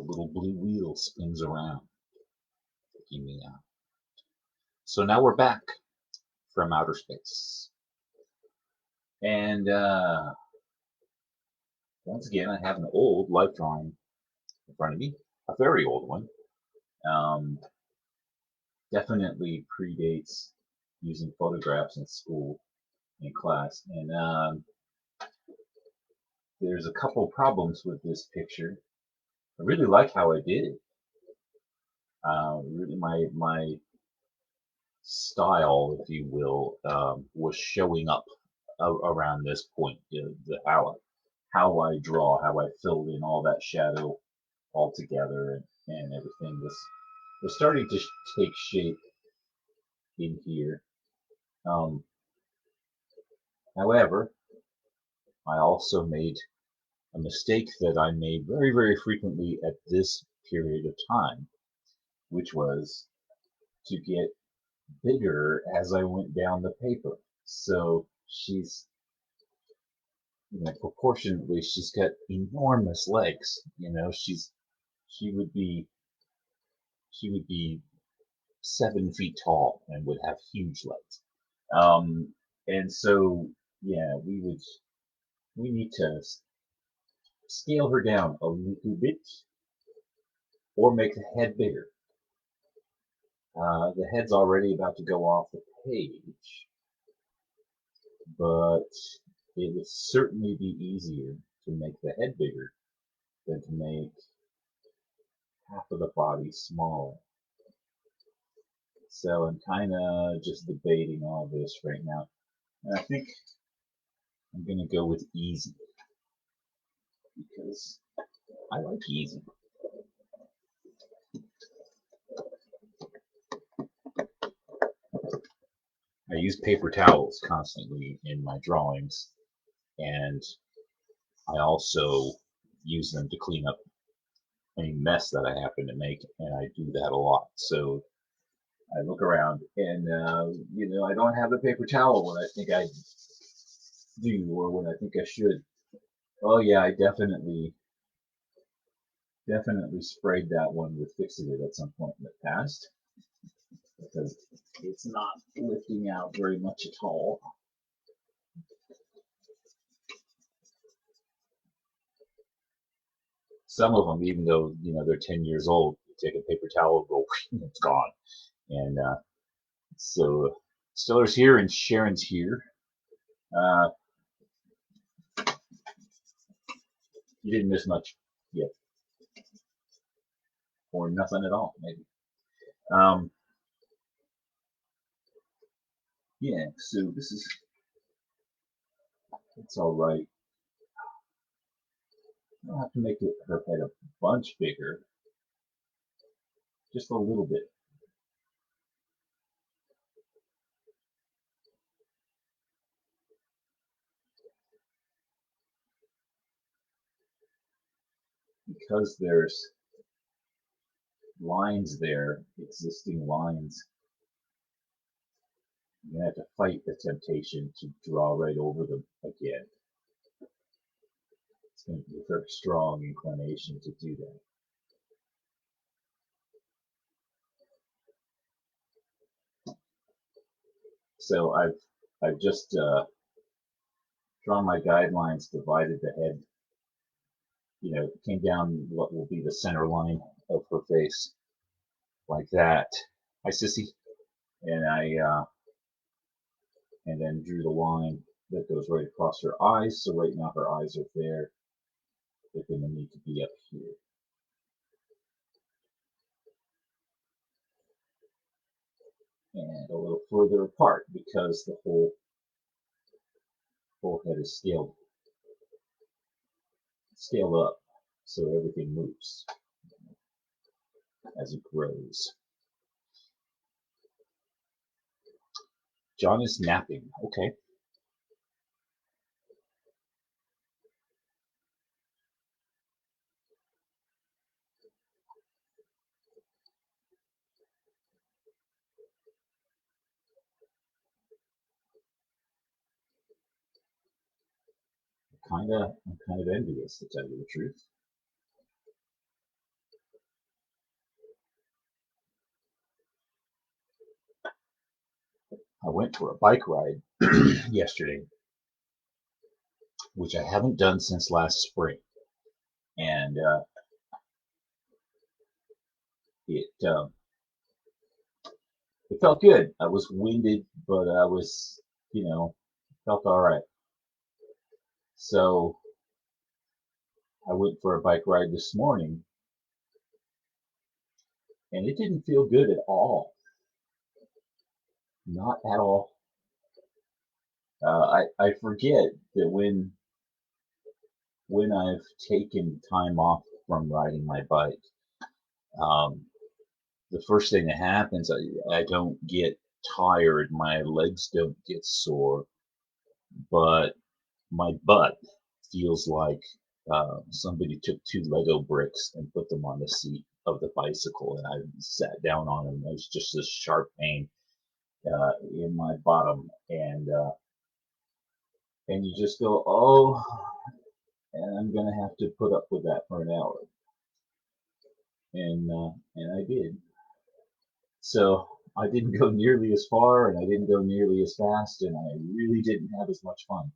little blue wheel spins around, taking me out. So now we're back from outer space. And once again, I have an old life drawing in front of me, a very old one. Definitely predates using photographs in school, in class. And there's a couple problems with this picture. I really like how I did it. Really, my style, if you will, was showing up around this point. You know, how I draw, how I filled in all that shadow all together, and everything was starting to take shape in here. However, I also made a mistake that I made very, very frequently at this period of time, which was to get bigger as I went down the paper. So she's, proportionately, she's got enormous legs. She would be 7 feet tall and would have huge legs. And so, yeah, we need to scale her down a little bit or make the head bigger. The head's already about to go off the page, but it would certainly be easier to make the head bigger than to make half of the body smaller. So I'm kind of just debating all this right now. And I think I'm going to go with easy because I like easy. I use paper towels constantly in my drawings, and I also use them to clean up any mess that I happen to make, and I do that a lot. So I look around, and I don't have the paper towel when I think I do, or when I think I should. Oh yeah, I definitely sprayed that one with fixative at some point in the past because it's not lifting out very much at all. Some of them, even though they're 10 years old, you take a paper towel, go, it's gone. And so Stiller's here and Sharon's here. You didn't miss much yet, or nothing at all, maybe. Yeah, so it's all right. I don't have to make her head a bunch bigger, just a little bit. Because there's lines there, existing lines, you're gonna have to fight the temptation to draw right over them again. It's going to be a very strong inclination to do that. So I've just drawn my guidelines, divided the head, came down what will be the center line of her face, like that. Hi, sissy. And and then drew the line that goes right across her eyes. So right now her eyes are there. They're going to need to be up here. And a little further apart because the whole head is scaled up, so everything moves as it grows. John is napping. Okay. I'm kind of envious, to tell you the truth. went for a bike ride yesterday, which I haven't done since last spring, and it it felt good. I was winded, but I was, felt all right. So I went for a bike ride this morning, and it didn't feel good at all. Not at all. I forget that when I've taken time off from riding my bike, um, the first thing that happens, I don't get tired, my legs don't get sore, but my butt feels like somebody took two Lego bricks and put them on the seat of the bicycle, and I sat down on them. There's just this sharp pain in my bottom, and you just go, oh, and I'm gonna have to put up with that for an hour, and I did. So I didn't go nearly as far, and I didn't go nearly as fast, and I really didn't have as much fun.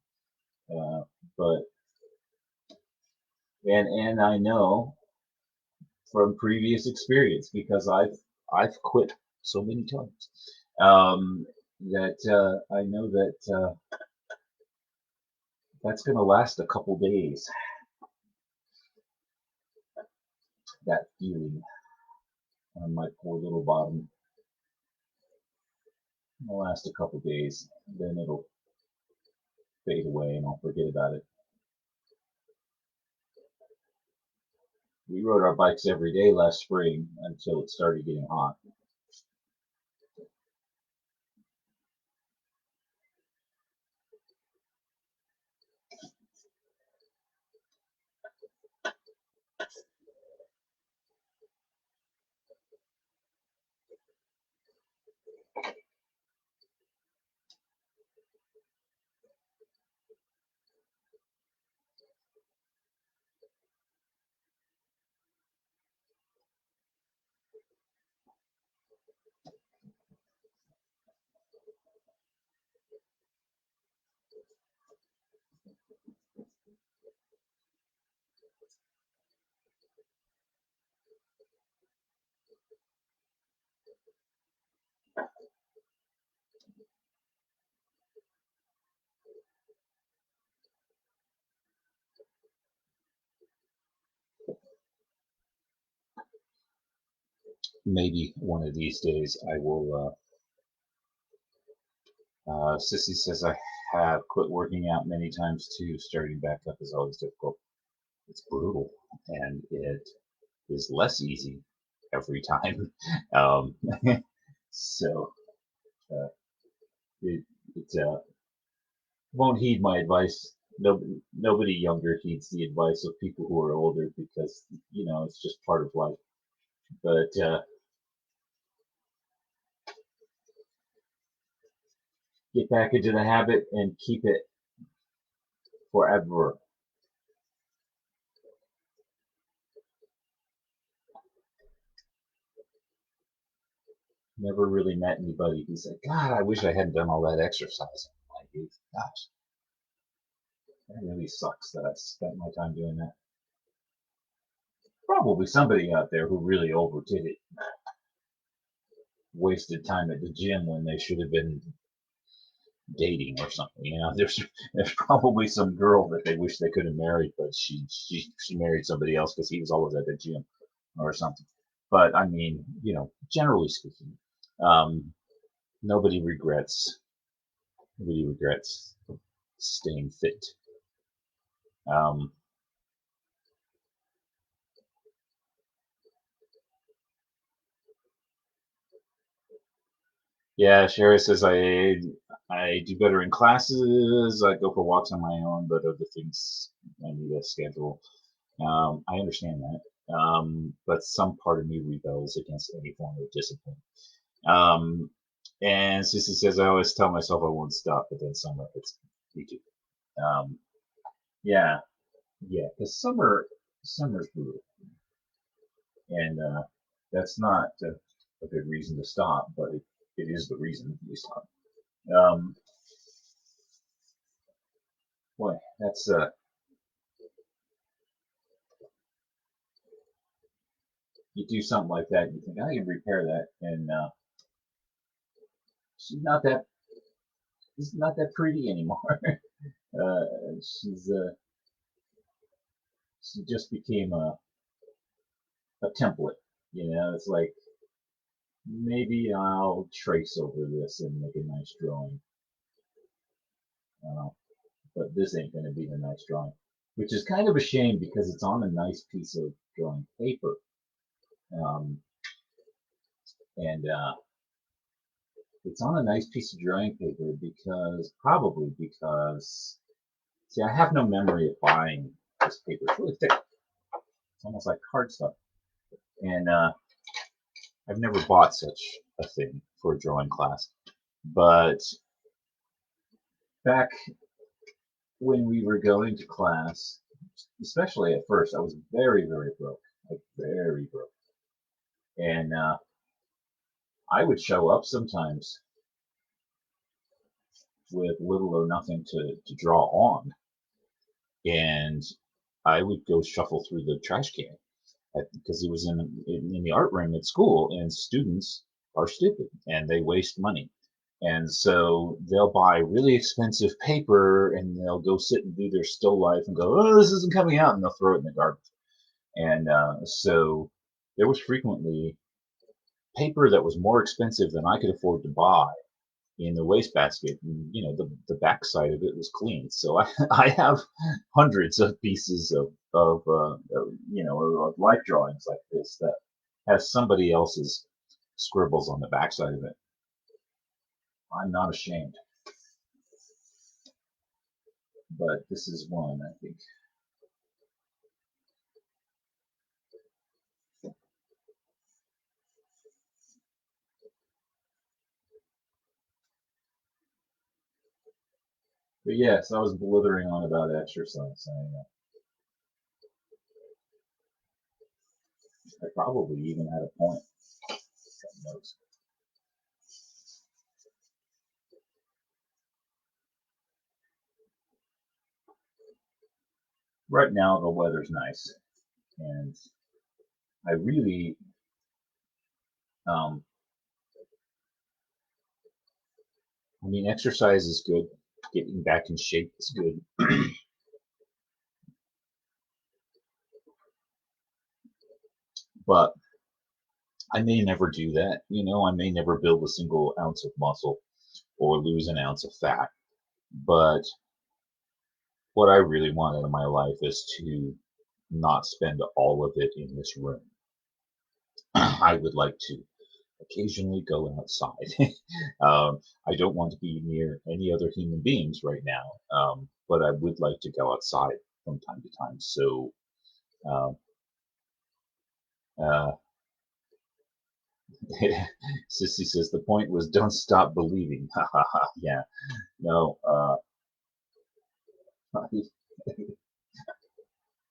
Uh, but and I know from previous experience, because I've quit so many times, that I know that that's going to last a couple days. That feeling on my poor little bottom will last a couple days. Then it'll fade away, and I'll forget about it. We rode our bikes every day last spring until it started getting hot. Maybe one of these days I will. Sissy says I have quit working out many times too. Starting back up is always difficult. It's brutal, and it is less easy every time. Um, so uh, it won't heed my advice. Nobody younger heeds the advice of people who are older, because it's just part of life. But get back into the habit and keep it forever. Never really met anybody who said, "God, I wish I hadn't done all that exercise in my youth." Gosh, that really sucks that I spent my time doing that. Probably somebody out there who really overdid it, wasted time at the gym when they should have been dating or something. There's probably some girl that they wish they could have married, but she married somebody else because he was always at the gym or something. But I mean, generally speaking, um, nobody regrets nobody regrets staying fit. Um, yeah, Sherry says I do better in classes. I go for walks on my own, but other things I need a schedule. I understand that, but some part of me rebels against any form of discipline. Um, and Sissy says I always tell myself I won't stop, but then summer hits me too. Um, yeah, yeah, because summer's brutal, and that's not a good reason to stop, but it is the reason we stop. Um, boy, that's you do something like that, you think I can repair that, and she's not that she's not that pretty anymore. uh, she's she just became a template. You know, it's like maybe I'll trace over this and make a nice drawing. Uh, but this ain't going to be the nice drawing, which is kind of a shame because it's on a nice piece of drawing paper. Um, and it's on a nice piece of drawing paper probably because, see, I have no memory of buying this paper. It's really thick. It's almost like cardstock. And I've never bought such a thing for a drawing class. But back when we were going to class, especially at first, I was very, very broke. Like, very broke. And I would show up sometimes with little or nothing to draw on. And I would go shuffle through the trash can because it was in the art room at school, and students are stupid and they waste money. And so they'll buy really expensive paper and they'll go sit and do their still life and go, oh, this isn't coming out, and they'll throw it in the garbage. And so there was frequently paper that was more expensive than I could afford to buy in the wastebasket. And, you know, the back side of it was clean. So I have hundreds of pieces of life drawings like this that has somebody else's scribbles on the backside of it. I'm not ashamed, but this is one, I think. But yes, I was blithering on about exercise. I probably even had a point. Right now, the weather's nice, and I really, um, I mean, exercise is good. Getting back in shape is good. But I may never do that. You know, I may never build a single ounce of muscle or lose an ounce of fat. But what I really want out of my life is to not spend all of it in this room. I would like to occasionally go outside. I don't want to be near any other human beings right now, but I would like to go outside from time to time. So, um, uh, Sissy says the point was don't stop believing. Ha ha ha. Yeah. No.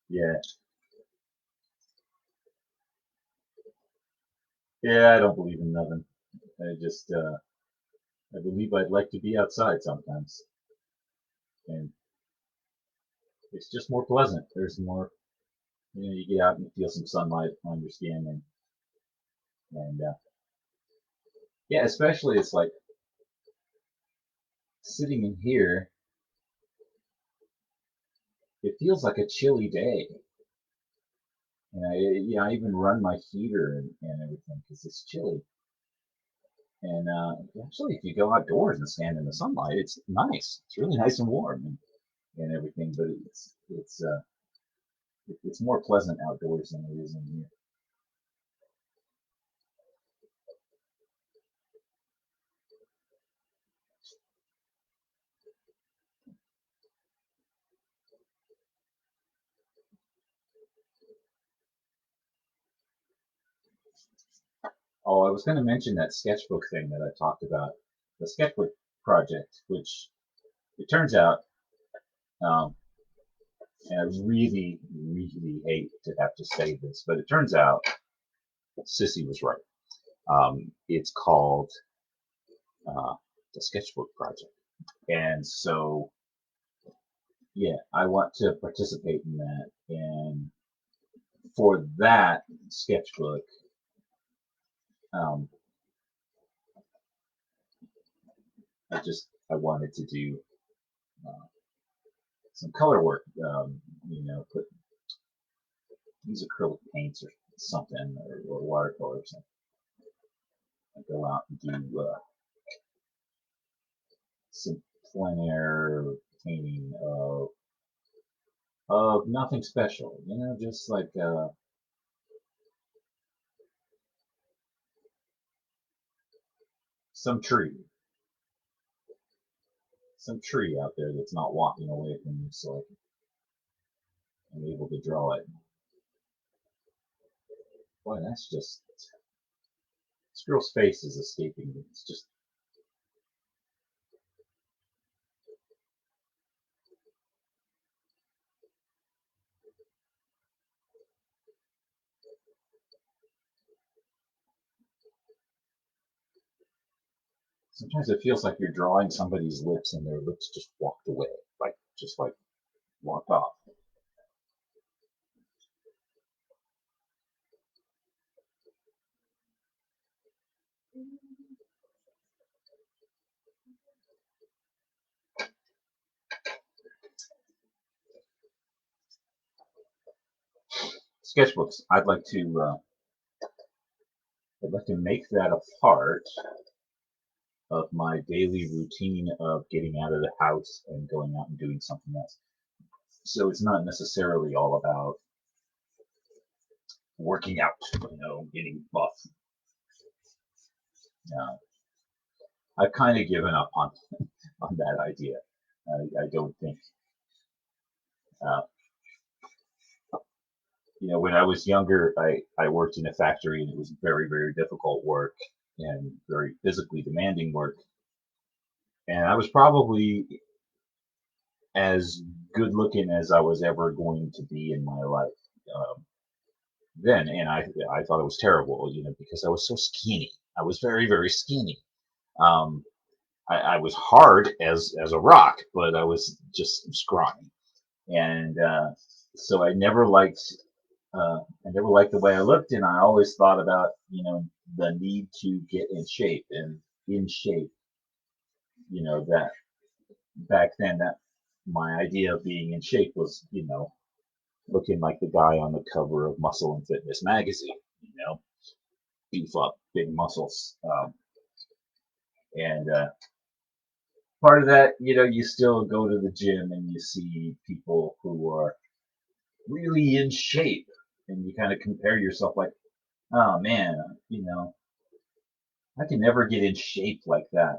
Yeah. Yeah. I don't believe in nothing. I believe I'd like to be outside sometimes, and it's just more pleasant. There's more. You know, you get out and you feel some sunlight. I understand, and yeah, especially it's like sitting in here. It feels like a chilly day, and I even run my heater and everything because it's chilly. And actually, if you go outdoors and stand in the sunlight, it's nice. It's really nice and warm and everything. But it's more pleasant outdoors than it is in here. Oh, I was going to mention that sketchbook thing that I talked about, the sketchbook project, which it turns out, um, and I really, really hate to have to say this, but it turns out Sissy was right. It's called uh, a sketchbook project. And so, yeah, I want to participate in that. And for that sketchbook, um, I wanted to do uh, some color work. Put use acrylic paints or something, or watercolor or something. I go out and do some plein air painting of nothing special. Just like some tree, out there that's not walking away from you, so I'm able to draw it. Boy, that's just this girl's face is escaping me. It's just sometimes it feels like you're drawing somebody's lips and their lips just walked away, like walked off. Sketchbooks. I'd like to make that a part of my daily routine of getting out of the house and going out and doing something else. So it's not necessarily all about working out, getting buff. I've kind of given up on that idea. I don't think, uh, when I was younger, I worked in a factory and it was very, very difficult work and very physically demanding work. And I was probably as good looking as I was ever going to be in my life. Then, and I thought it was terrible, because I was so skinny. I was very, very skinny. Um, I was hard as a rock, but I was just scrawny, and so I never liked the way I looked, and I always thought about the need to get in shape, and in shape, that back then that my idea of being in shape was looking like the guy on the cover of Muscle and Fitness magazine, beef up, big muscles. And part of that, you still go to the gym and you see people who are really in shape, and you kind of compare yourself like, oh man, I can never get in shape like that.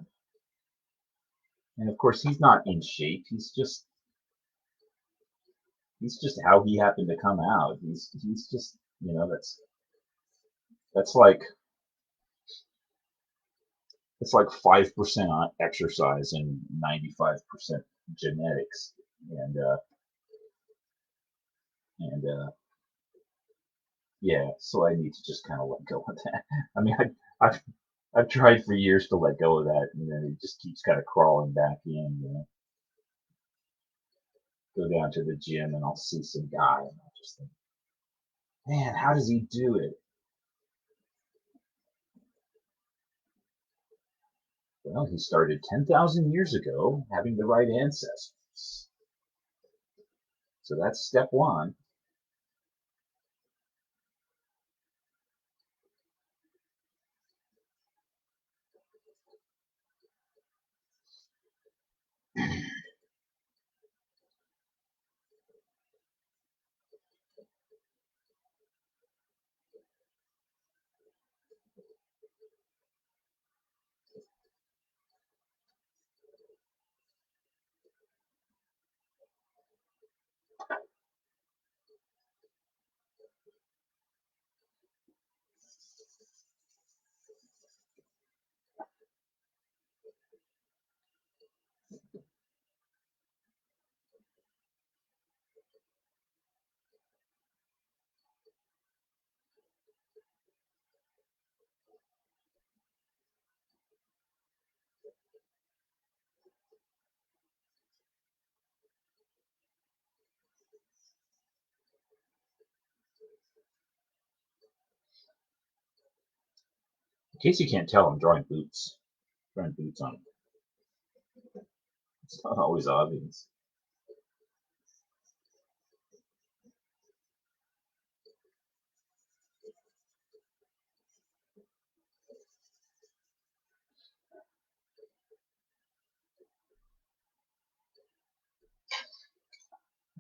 And of course, he's not in shape. He's just how he happened to come out. He's just, that's like it's like 5% on exercise and 95% genetics, and yeah. So I need to just kind of let go of that. I mean, I've I've tried for years to let go of that, and then it just keeps kind of crawling back in. Go down to the gym and I'll see some guy, and I'll just think, man, how does he do it? Well, he started 10,000 years ago, having the right ancestors. So that's step one. In case you can't tell, I'm drawing boots. Drawing boots on. It's not always obvious.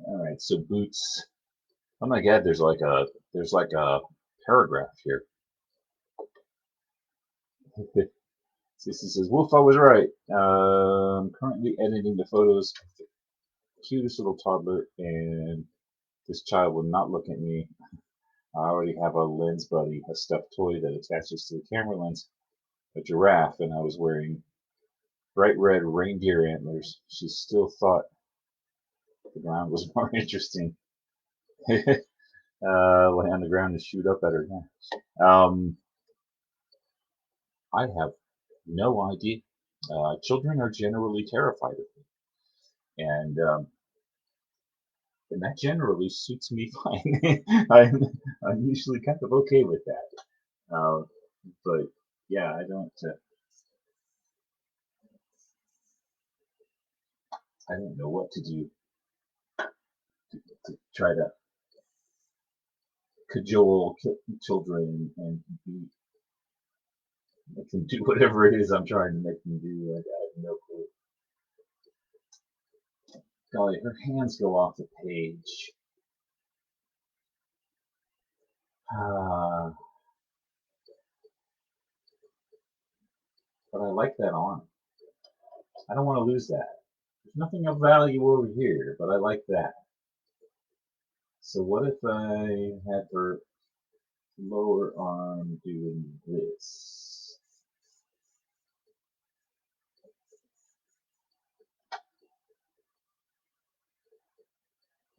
All right, so boots. Oh my God, there's like a paragraph here. Sissy says, "Wolf, I was right. I'm currently editing the photos of the cutest little toddler, and this child will not look at me. I already have a lens buddy, a stuffed toy that attaches to the camera lens, a giraffe, and I was wearing bright red reindeer antlers. She still thought the ground was more interesting. Lay on the ground and shoot up at her. I have no idea. Children are generally terrified of me, and that generally suits me fine. I'm usually kind of okay with that. But yeah, I don't know what to do to try to cajole children and make them do whatever it is I'm trying to make them do. I have no clue. Golly, her hands go off the page. But I like that arm. I don't want to lose that. There's nothing of value over here, but I like that. So what if I had her lower arm doing this?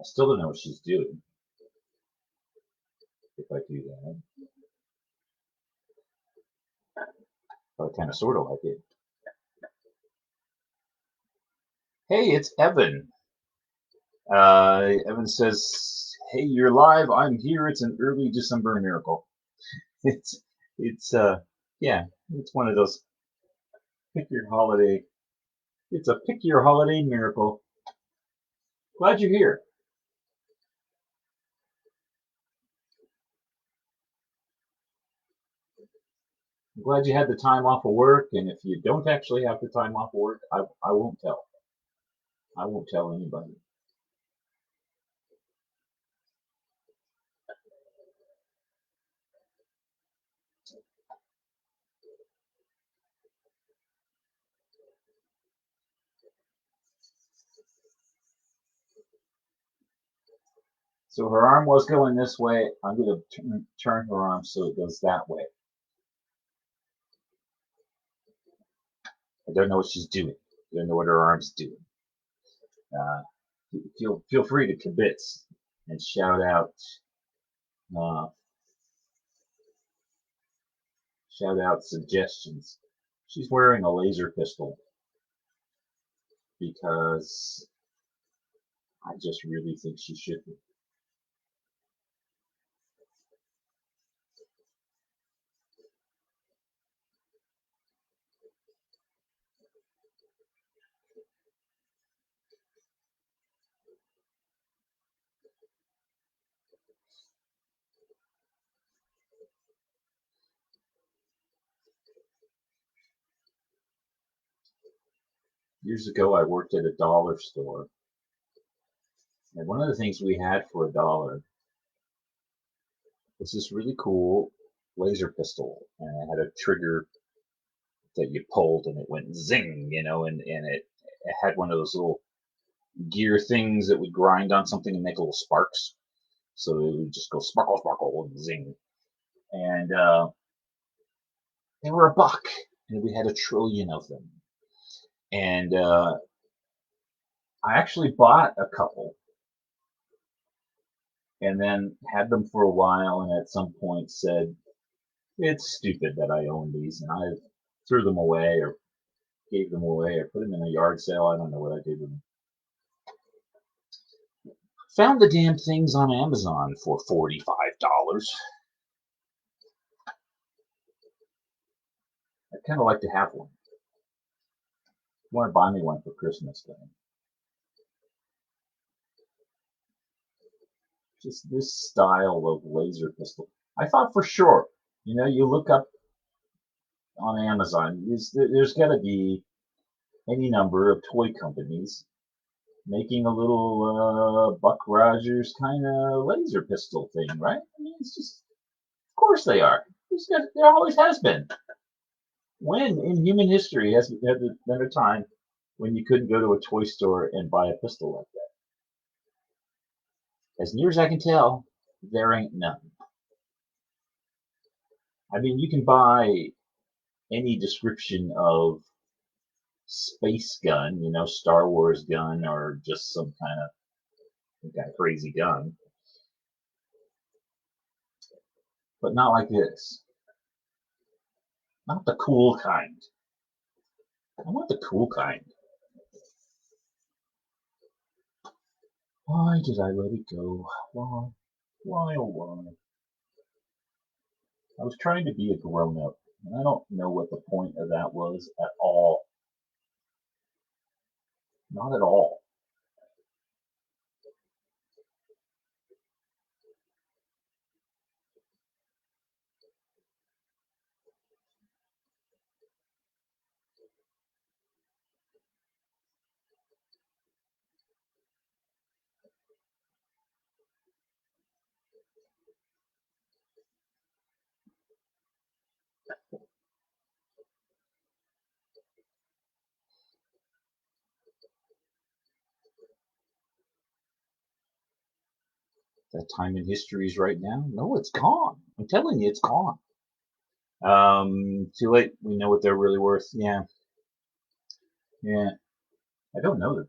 I still don't know what she's doing if I do that. But I kind of sort of like it. Hey, it's Evan. Evan says, "Hey, you're live. I'm here. It's an early December miracle." It's it's yeah, it's one of those pick your holiday. It's a pick your holiday miracle. Glad you're here. I'm glad you had the time off of work. And if you don't actually have the time off of work, I won't tell. I won't tell anybody. So her arm was going this way. I'm going to turn her arm so it goes that way. I don't know what she's doing. I don't know what her arm's doing. Uh, feel free to kibitz and uh, shout out suggestions. She's wearing a laser pistol because I just really think she should be. Years ago, I worked at a dollar store, and one of the things we had for $1 was this really cool laser pistol, and it had a trigger that you pulled, and it went zing, and it had one of those little gear things that would grind on something and make little sparks. So it would just go sparkle, sparkle, and zing. And they were $1, and we had 1 trillion of them. And I actually bought a couple and then had them for a while, and at some point said, "It's stupid that I own these," and I threw them away or gave them away or put them in a yard sale. I don't know what I did with them. Found the damn things on Amazon for $45. kind of like to have one. You want to buy me one for Christmas, then. Just this style of laser pistol. I thought for sure, you look up on Amazon, there's got to be any number of toy companies making a little Buck Rogers kind of laser pistol thing, right? I mean, it's just, of course they are. There always has been. When in human history has there been a time when you couldn't go to a toy store and buy a pistol like that? As near as I can tell, there ain't none. I mean, you can buy any description of space gun, Star Wars gun, or just some kind of crazy gun, but not like this. Not the cool kind. I want the cool kind. Why did I let it go? Why? Why, oh why? I was trying to be a grown-up, and I don't know what the point of that was at all. Not at all. That time in history is right now? No, it's gone. I'm telling you, it's gone. Too late. We know what they're really worth. Yeah. Yeah. I don't know that.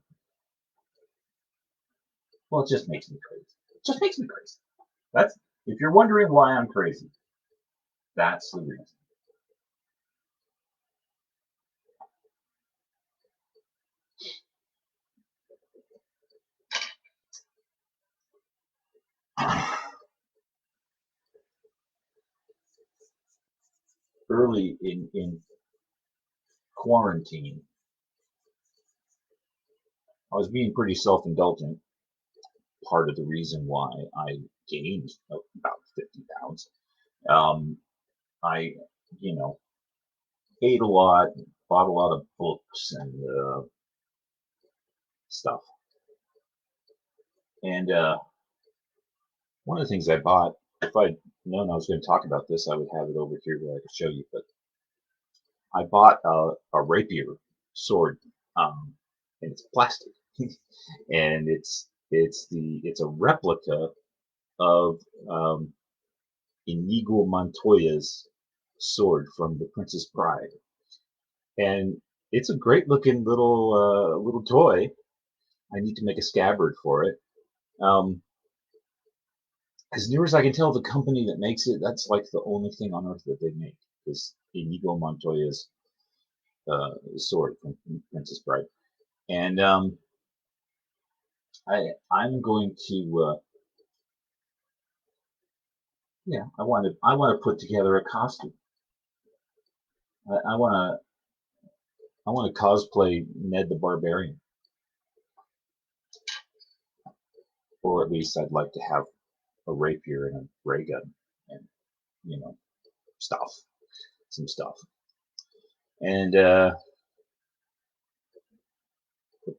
Well, it just makes me crazy. It just makes me crazy. That's if you're wondering why I'm crazy, that's the reason. Early in quarantine, I was being pretty self-indulgent. Part of the reason why I gained about 50 pounds. I, you know, ate a lot, bought a lot of books and stuff. And one of the things I bought, if I'd known I was going to talk about this, I would have it over here where I could show you. But I bought a rapier sword, and it's plastic, and it's a replica of Inigo Montoya's sword from The Princess Bride, and it's a great looking little toy. I need to make a scabbard for it. Um, as near as I can tell, the company that makes it, that's like the only thing on earth that they make is Inigo Montoya's sword from Princess Bride. And I'm going to yeah, I want to put together a costume. I want to cosplay Ned the Barbarian, or at least I'd like to have a rapier and a ray gun and you know stuff, some stuff. And the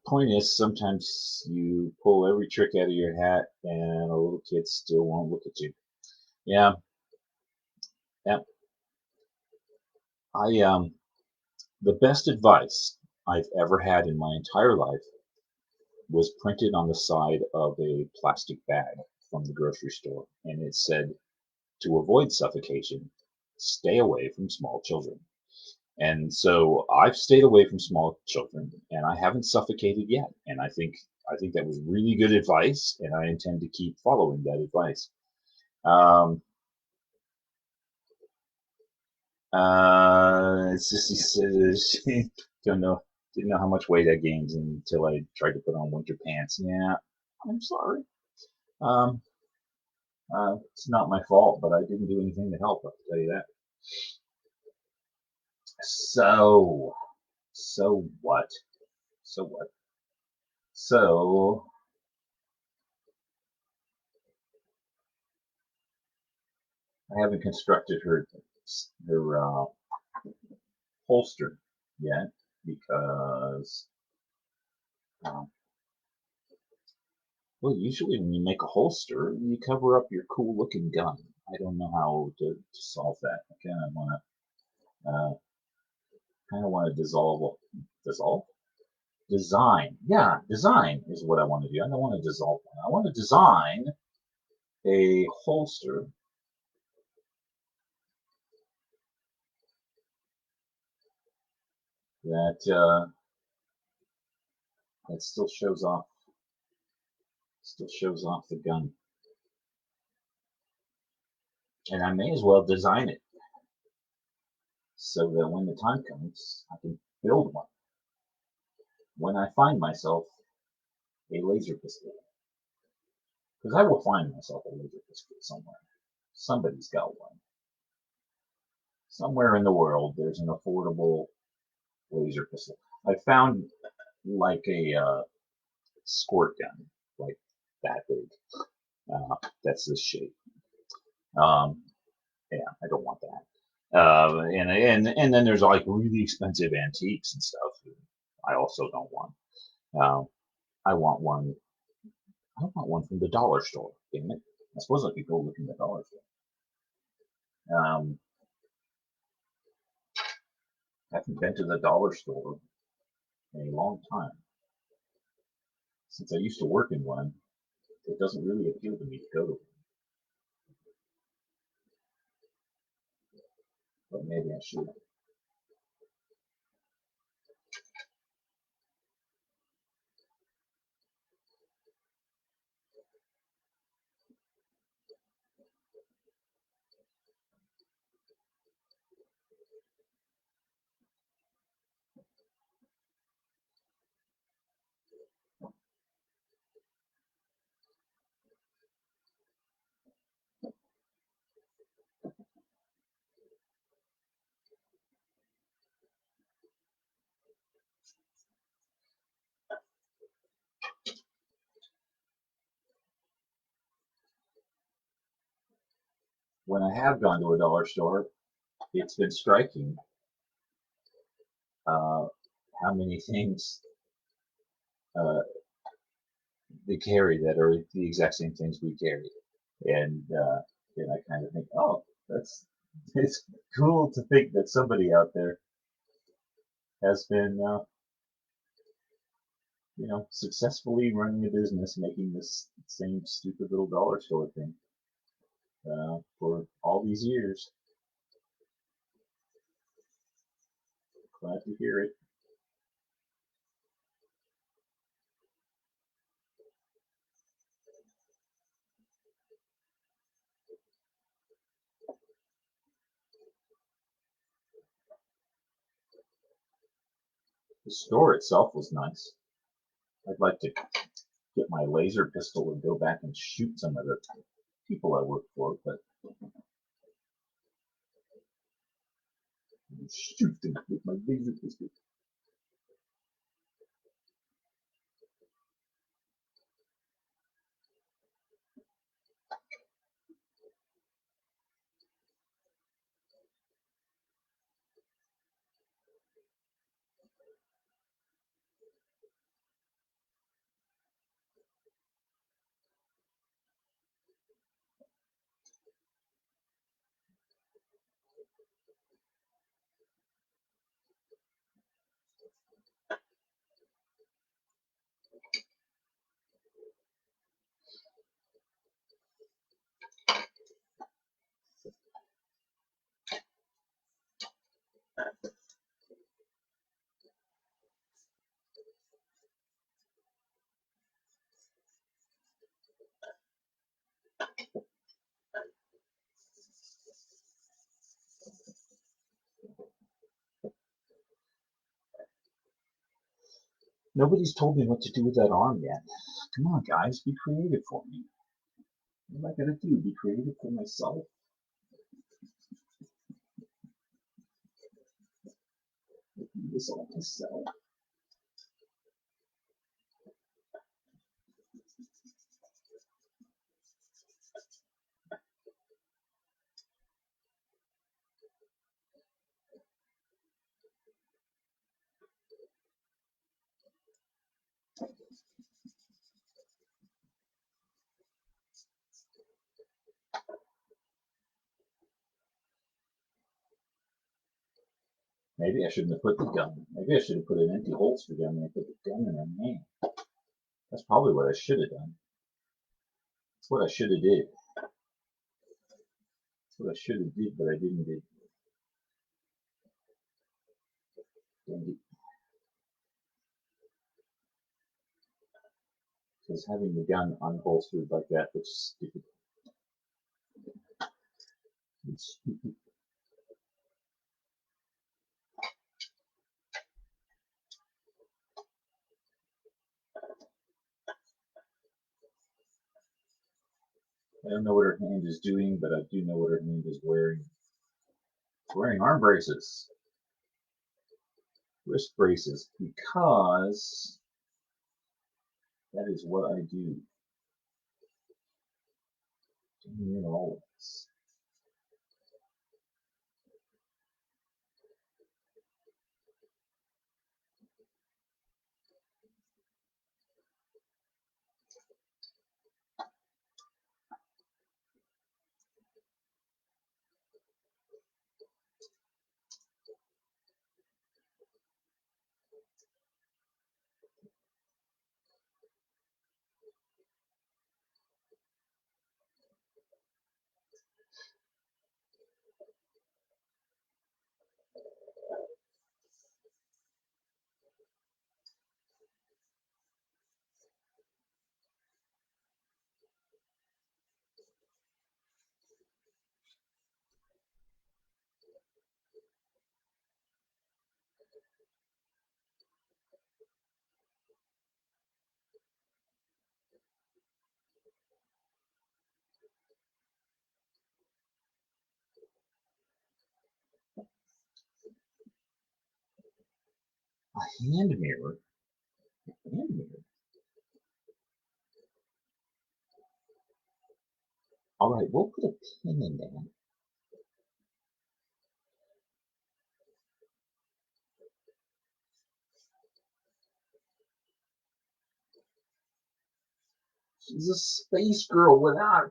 point is, sometimes you pull every trick out of your hat, and a little kid still won't look at you. Yeah, yeah. I the best advice I've ever had in my entire life was printed on the side of a plastic bag from the grocery store, and it said, "To avoid suffocation, stay away from small children." And so I've stayed away from small children, and I haven't suffocated yet. And I think that was really good advice, and I intend to keep following that advice. Um, it's just he says, don't know, didn't know how much weight I gained until I tried to put on winter pants. Yeah, I'm sorry. Um, it's not my fault, but I didn't do anything to help. I'll tell you that. So, so what? So what? So, I haven't constructed her holster yet because, um, well, usually when you make a holster, you cover up your cool-looking gun. I don't know how to solve that. I kind of want to dissolve, design. Yeah, design is what I want to do. I don't want to dissolve one. I want to design a holster that still shows off the gun, and I may as well design it so that when the time comes, I can build one. When I find myself a laser pistol, because I will find myself a laser pistol somewhere. Somebody's got one. Somewhere in the world, there's an affordable laser pistol. I found like a squirt gun, like that big. That's this shape. Um, yeah, I don't want that. And then there's like really expensive antiques and stuff. I also don't want. Um, I want one. I want one from the dollar store. Damn it! I suppose I could go look in the dollar store. I haven't been to the dollar store in a long time. Since I used to work in one, it doesn't really appeal to me to go to one. But maybe I should. When I have gone to a dollar store, it's been striking uh, how many things uh, they carry that are the exact same things we carry. And I kind of think, oh, that's it's cool to think that somebody out there has been, successfully running a business making this same stupid little dollar store thing for all these years. Glad to hear it. The store itself was nice. I'd like to get my laser pistol and go back and shoot some of the people I work for, but shoot them with my laser pistol. Nobody's told me what to do with that arm yet. Come on, guys, be creative for me. What am I gonna do? Be creative for myself? this all myself. Maybe I shouldn't have put the gun. Maybe I should have put an empty holster gun and put the gun in her hand. That's probably what I should have done. That's what I should have did. That's what I should have did, but I didn't do. Because having the gun unholstered like that looks stupid. It's stupid. I don't know what her hand is doing, but I do know what her hand is wearing. She's wearing arm braces. Wrist braces, because that is what I do. Always. A hand mirror? A hand mirror? Alright, we'll put a pin in there. She's a space girl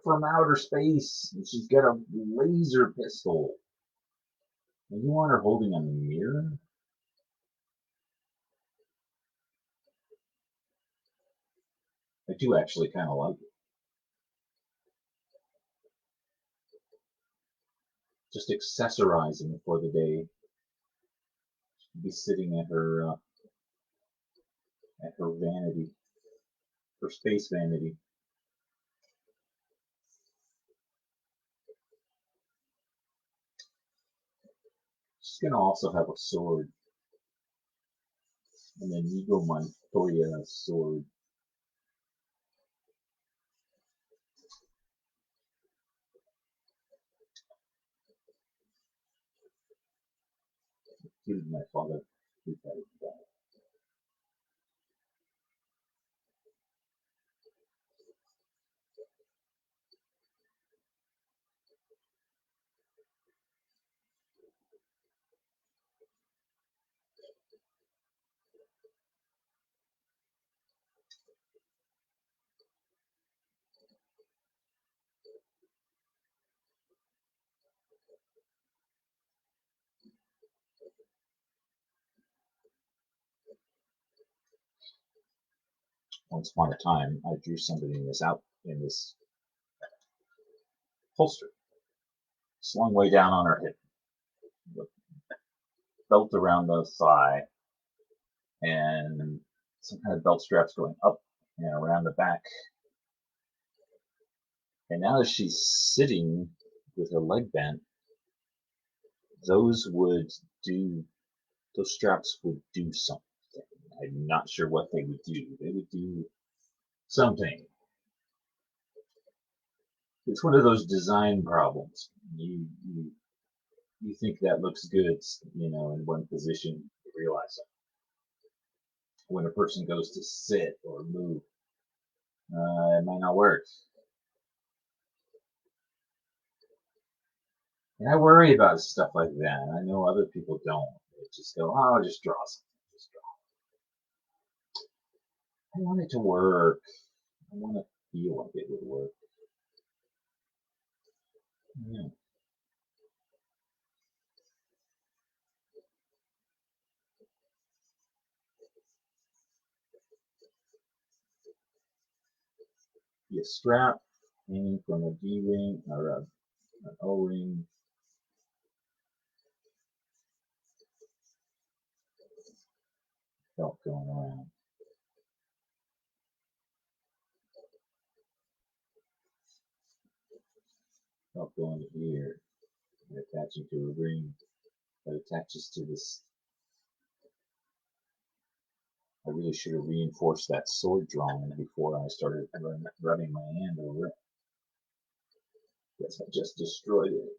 from outer space. And she's got a laser pistol. And you want her holding a mirror? I do actually kind of like it. Just accessorizing for the day. She'd be sitting at her vanity, her space vanity. She's gonna also have a sword, an Inigo Montoya sword. Killed my father. Once upon a time, I drew somebody in this holster, slung way down on her hip, belt around the thigh, and some kind of belt straps going up and around the back. And now that she's sitting with her leg bent, those straps would do something. I'm not sure what they would do. They would do something. It's one of those design problems. You think that looks good, in one position. realize it. When a person goes to sit or move, it might not work. And I worry about stuff like that. I know other people don't. They just go, oh, I'll just draw something. Just draw. I want it to work. I want to feel like it would work. Yeah. Be a strap hanging from a D-ring or an O-ring. Belt going around. Belt going to here. And attaching to a ring that attaches to this. I really should have reinforced that sword drawing before I started running my hand over it. Guess I just destroyed it.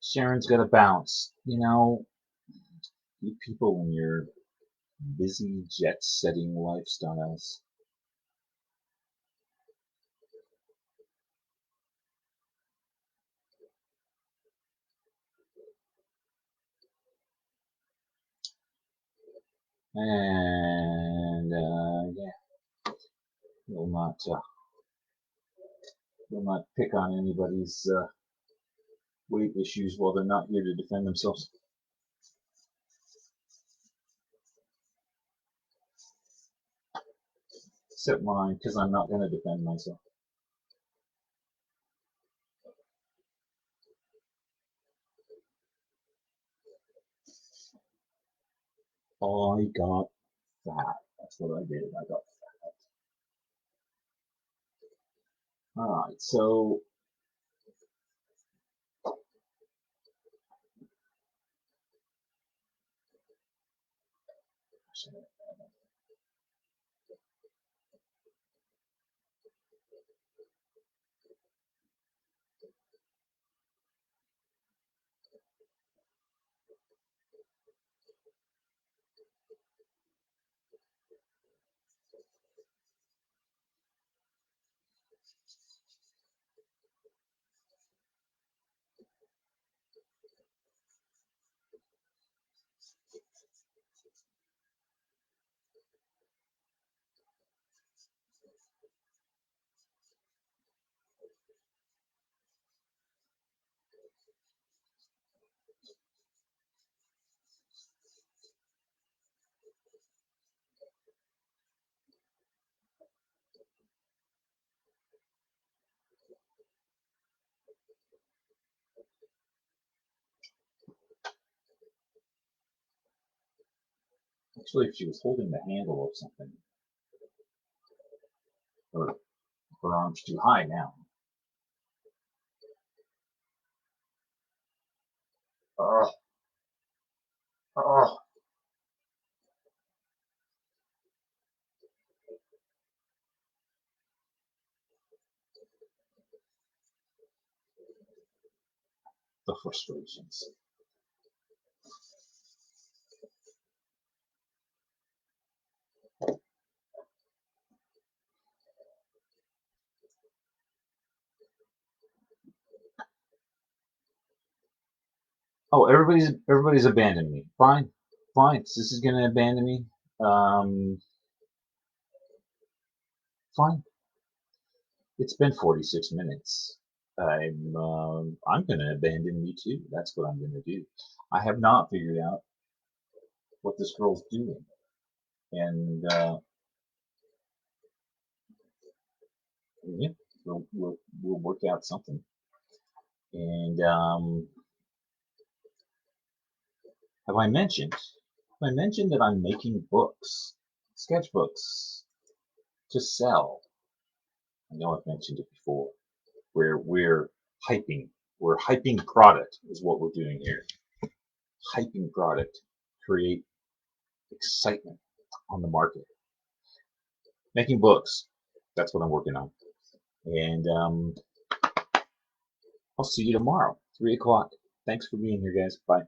Sharon's got to bounce. You know, you people in your busy jet-setting lifestyles. And yeah, will not pick on anybody's weight issues while they're not here to defend themselves. Except mine, because I'm not going to defend myself. I got fat. That's what I did. I got fat. Alright, so Actually, if she was holding the handle of something, her, her arm's too high now. Oh, oh. The frustrations. Oh, everybody's abandoned me. Fine, fine. This is gonna abandon me. Fine. It's been 46 minutes. I'm gonna abandon me too. That's what I'm gonna do. I have not figured out what this girl's doing, and yeah, we'll work out something. And have I mentioned? Have I mentioned that I'm making books, sketchbooks, to sell? I know I've mentioned it before. We're hyping. We're hyping product is what we're doing here. Hyping product, create excitement on the market. Making books. That's what I'm working on. And I'll see you tomorrow, 3 o'clock. Thanks for being here, guys. Bye.